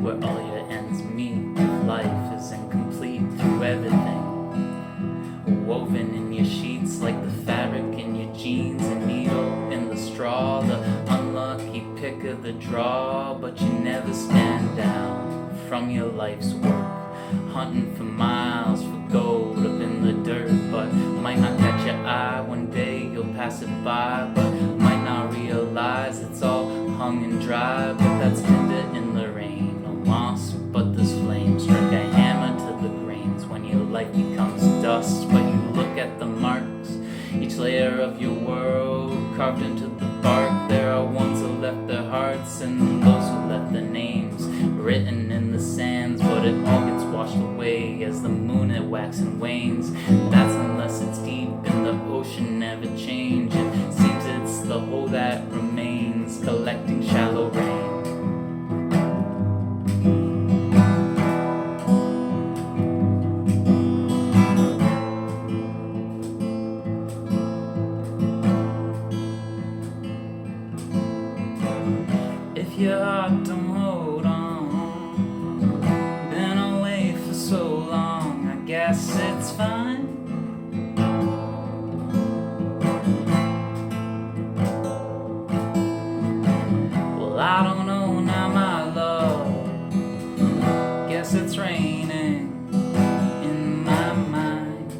where all your ends meet. Life is incomplete through everything woven in your sheets, like the fabric in your jeans, a needle in the straw, the unlucky pick of the draw. But you never stand down from your life's work, hunting for miles for gold up in the dirt. But might not catch your eye, one day you'll pass it by, but might not realize it's all hung and dry. But that's tinder in the rain, no moss but this flame. Strike a hammer to the grains when your life becomes dust. But you look at the marks, each layer of your world carved into the bark. There are ones who left their hearts and those who left their names written in the sands. But it all gets washed away as the moon it waxes and wanes. That's unless it's deep in the ocean, never change. It seems it's the whole that remains, collecting shallow rain. If your heart don't hold on, been away for so long, I guess it's fine. Well, I don't know now, my love, guess it's raining in my mind.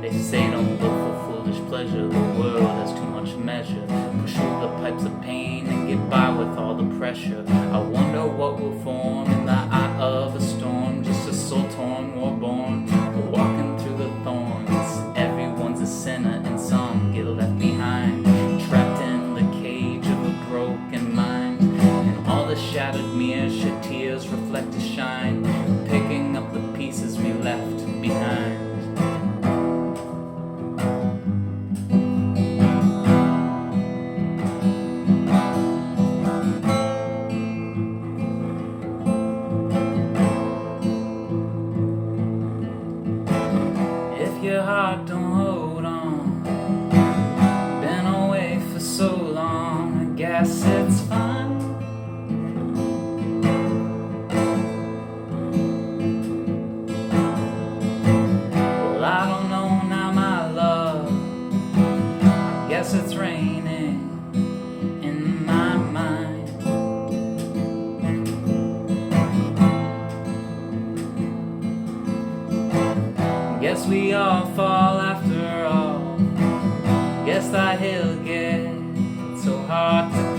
They say don't look for foolish pleasure, the world has too much measure. Push through the pipes of pain and get by with all the pressure. I wonder what will form in the eye of a storm, just a soul torn, war born, walking through the thorns. Everyone's a sinner and some get left behind, trapped in the cage of a broken mind. And all the shattered mirrors shed tears, reflect to shine, picking up the pieces we left behind. If your heart don't hold on, been away for so long, I guess it's fine. Well, I don't know now, my love, I guess it's raining in my mind. Guess we all fall after all. Guess that hill gets so hard to